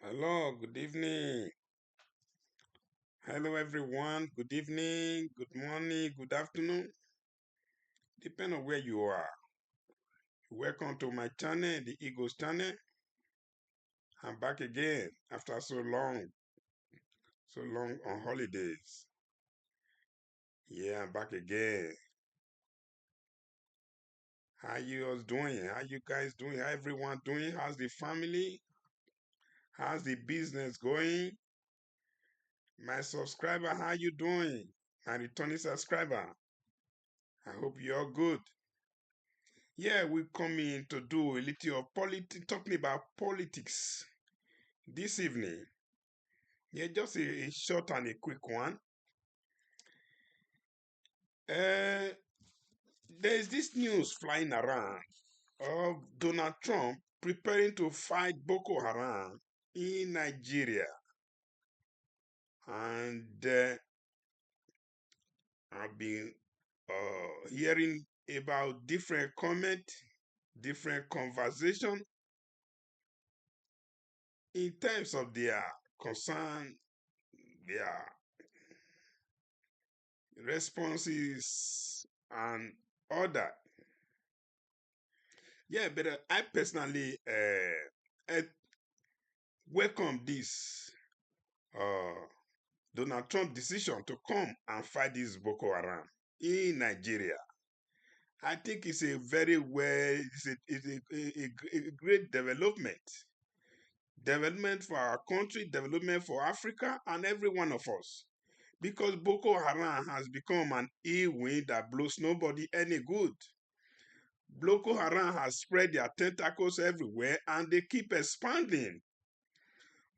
Hello, good evening. Hello, everyone. Good evening, good morning, good afternoon. Depending on where you are. Welcome to my channel, the Eagles channel. I'm back again after so long on holidays. Yeah, I'm back again. How you guys doing? How you guys doing? How everyone doing? How's the family? How's the business going? My subscriber, how you doing? My returning subscriber. I hope you're good. Yeah, we come in to do a little of talking about politics this evening. Yeah, just a short and a quick one. Uh, there's this news flying around of Donald Trump preparing to fight Boko Haram in Nigeria. And I've been hearing about different comment, different conversation in terms of their concern, their responses and all that. Yeah, but I personally welcome this uh, Donald Trump decision to come and fight this Boko Haram in Nigeria. I think it's a very it's a great development. Development for our country, development for Africa, and every one of us. Because Boko Haram has become an ill wind that blows nobody any good. Boko Haram has spread their tentacles everywhere and they keep expanding.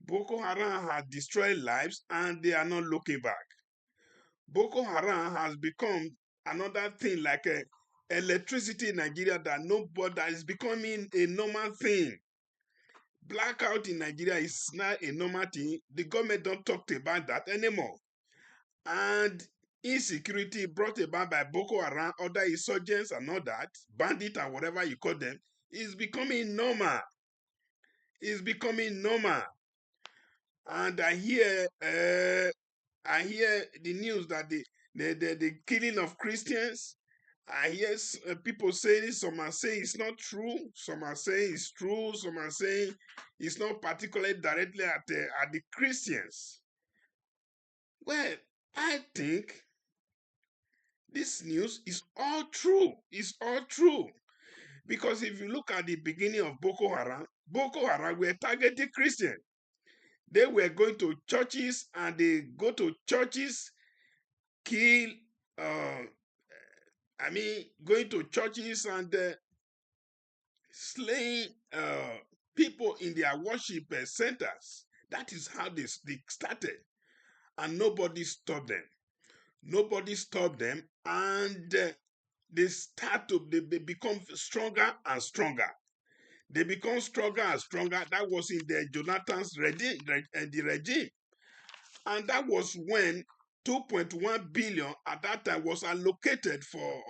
Boko Haram has destroyed lives and they are not looking back. Boko Haram has become another thing like electricity in Nigeria that is becoming a normal thing. Blackout in Nigeria is not a normal thing. The government don't talk about that anymore. And insecurity brought about by Boko Haram, other insurgents and all that, bandit and whatever you call them, is becoming normal. It's becoming normal. And I hear the news that the killing of Christians. I hear people saying, some are saying it's not true, some are saying it's true, some are saying it's not particularly directly at the Christians. Well, I think this news is all true. It's all true. Because if you look at the beginning of Boko Haram were targeting Christians. They were going to churches and they go to churches, kill, going to churches and slaying people in their worship centers. That is how they started. And nobody stopped them. Nobody stopped them. And they become stronger and stronger. They become stronger and stronger. That was in the Jonathan's regime. And that was when 2.1 billion at that time was allocated for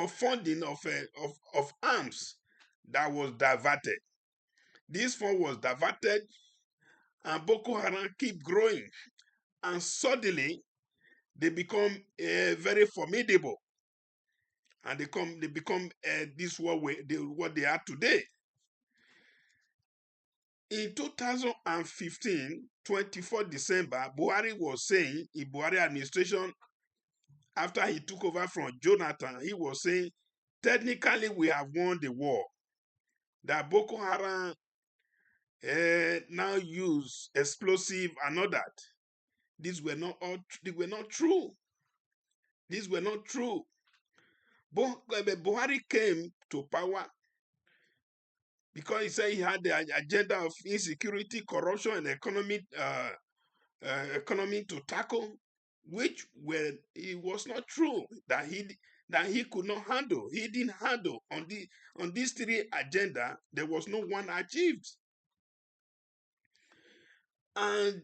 funding of arms that was diverted. This fund was diverted, and Boko Haram keep growing, and suddenly they become very formidable, and they become this what they are today. In 2015, 24 December, Buhari was saying, in Buhari administration, after he took over from Jonathan, he was saying, technically we have won the war. That Boko Haram now use explosive and all that. These were not true. These were not true. Buhari came to power because he said he had the agenda of insecurity, corruption, and economy to tackle, which it was not true that he could not handle. He didn't handle on these three agenda. There was no one achieved, and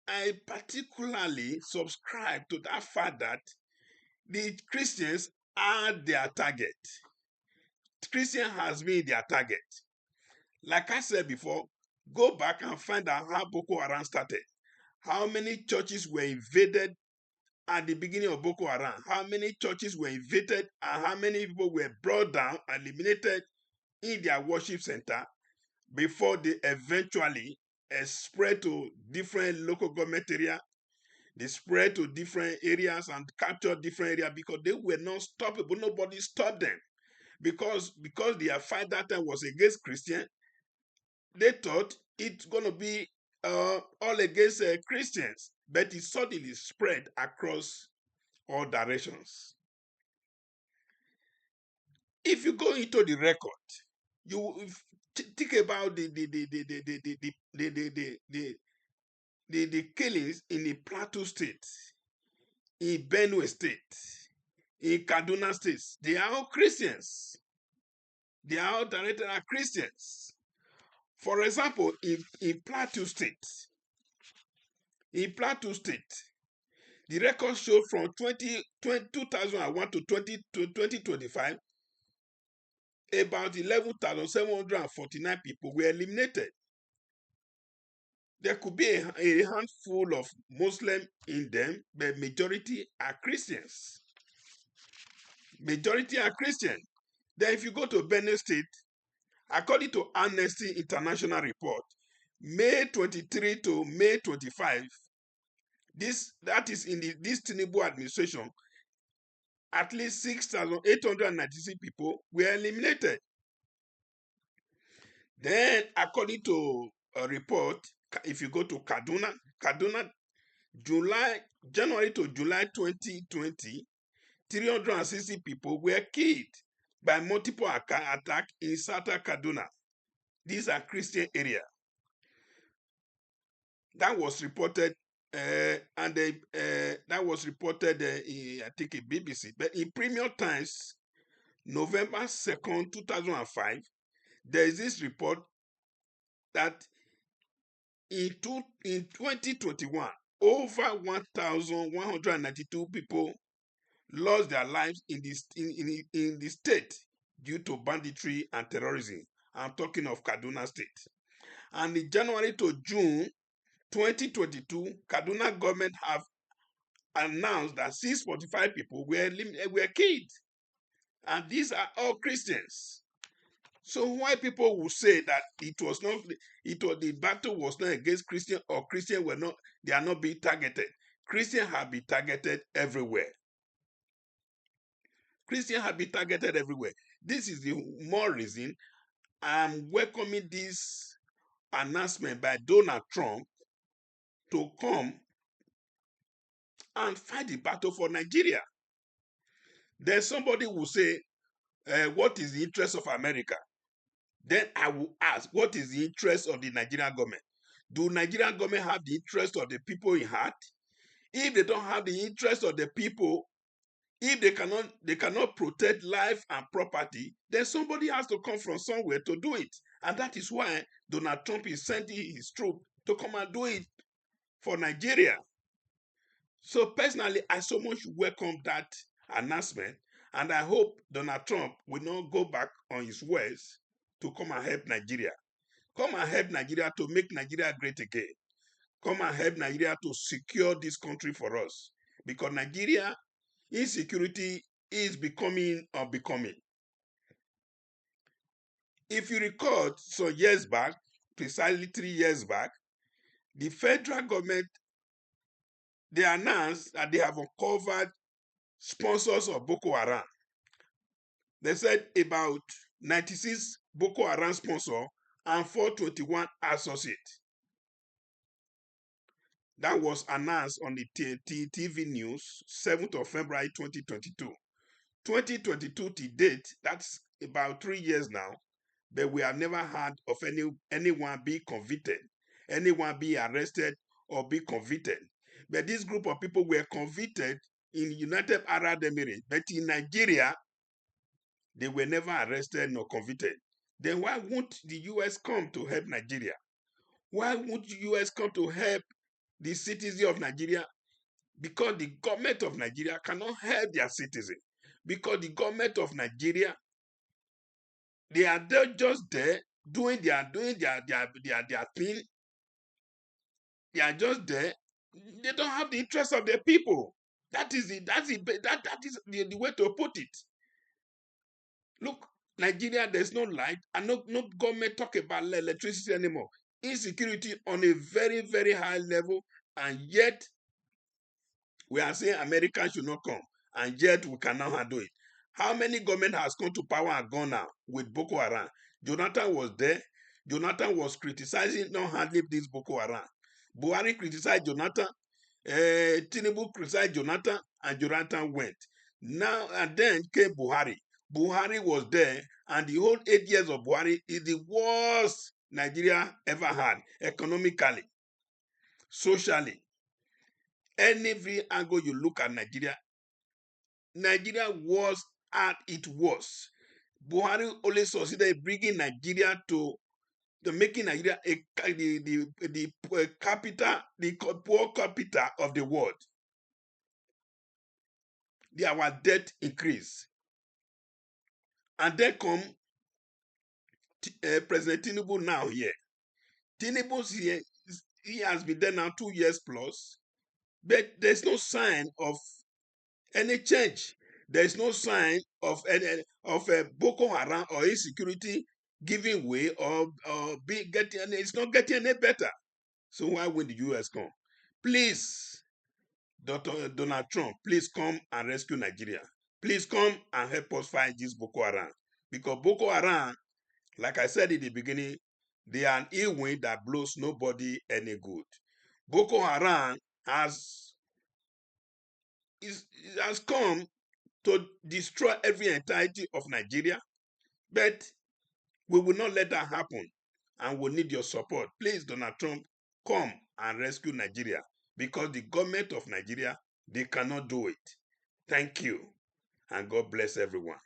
I particularly subscribe to that fact that the Christians are their target. Christian has been their target. Like I said before, Go back and find out how Boko Haram started. How many churches were invaded at the beginning of Boko Haram? How many churches were invaded and how many people were brought down, eliminated in their worship center before they eventually spread to different local government area? They spread to different areas and captured different areas because they were not stoppable. Nobody stopped them because their fight that time was against Christian. They thought it's going to be all against Christians, but it suddenly spread across all directions. If you go into the record, you think about the killings in the Plateau State, in Benue State, in Kaduna State. They are all Christians. They are all directed at Christians. For example, in Plateau State, the record showed from 2001 to 2025, about 11,749 people were eliminated. There could be a handful of Muslims in them, but majority are Christians. Majority are Christian. Then if you go to Benue State, according to Amnesty International report, May 23 to May 25, that is in this Tinubu administration, at least 6,896 people were eliminated. Then, according to a report, if you go to Kaduna, January to July 2020, 360 people were killed by multiple attacks in Southern Kaduna. These are Christian areas. That was reported, that was reported in, I think, in BBC. But in Premium Times, November 2nd, 2005, there is this report that in 2021, over 1,192 people lost their lives in the state due to banditry and terrorism. I'm talking of Kaduna State. And in January to June 2022, Kaduna government have announced that 645 people were killed. And these are all Christians. So why people will say that the battle was not against Christian, or Christian they are not being targeted. Christians have been targeted everywhere. Christians have been targeted everywhere. This is the more reason I'm welcoming this announcement by Donald Trump to come and fight the battle for Nigeria. Then somebody will say, what is the interest of America? Then I will ask, what is the interest of the Nigerian government? Do Nigerian government have the interest of the people in heart? If they don't have the interest of the people, if they cannot protect life and property, then somebody has to come from somewhere to do it. And that is why Donald Trump is sending his troops to come and do it for Nigeria. So personally, I so much welcome that announcement, and I hope Donald Trump will not go back on his words to come and help Nigeria. Come and help Nigeria to make Nigeria great again. Come and help Nigeria to secure this country for us. Because Nigeria insecurity is becoming unbecoming. If you recall, some years back, precisely 3 years back, the federal government, they announced that they have uncovered sponsors of Boko Haram. They said about 96 Boko Haram sponsors and 421 associates. That was announced on the TV news, 7th of February 2022. 2022 to date, that's about 3 years now, but we have never heard of anyone be convicted, anyone be arrested or be convicted. But this group of people were convicted in United Arab Emirates, but in Nigeria, they were never arrested nor convicted. Then why won't the US come to help Nigeria? Why won't the US come to help the citizens of Nigeria? Because the government of Nigeria cannot help their citizens. Because the government of Nigeria, they are just there doing their thing. They are just there. They don't have the interest of the people. That is the way to put it. Look, Nigeria, there's no light, and no government talk about electricity anymore. Insecurity on a very, very high level, and yet we are saying America should not come, and yet we cannot handle it. How many government has come to power and gone now with Boko Haram? Jonathan was there. Jonathan was criticizing not handling this Boko Haram. Buhari criticized Jonathan. Tinubu criticized Jonathan, and Jonathan went. Now and then came Buhari. Buhari was there, and the whole 8 years of Buhari is the worst Nigeria ever had, economically, socially. Every angle you look at Nigeria, Nigeria was at its worst. Buhari only succeeded in bringing Nigeria to making Nigeria the capital, the poor capital of the world. Our debt increased. And then come President Tinubu now here. Tinubu's here, he has been there now 2 years plus, but there's no sign of any change. There's no sign of Boko Haram or insecurity giving way or it's not getting any better. So why would the US come? Please, Donald Trump, please come and rescue Nigeria. Please come and help us fight this Boko Haram. Because Boko Haram, like I said in the beginning, they are an ill wind that blows nobody any good. Boko Haram has come to destroy every entirety of Nigeria, but we will not let that happen, and we need your support. Please, Donald Trump, come and rescue Nigeria, because the government of Nigeria, they cannot do it. Thank you, and God bless everyone.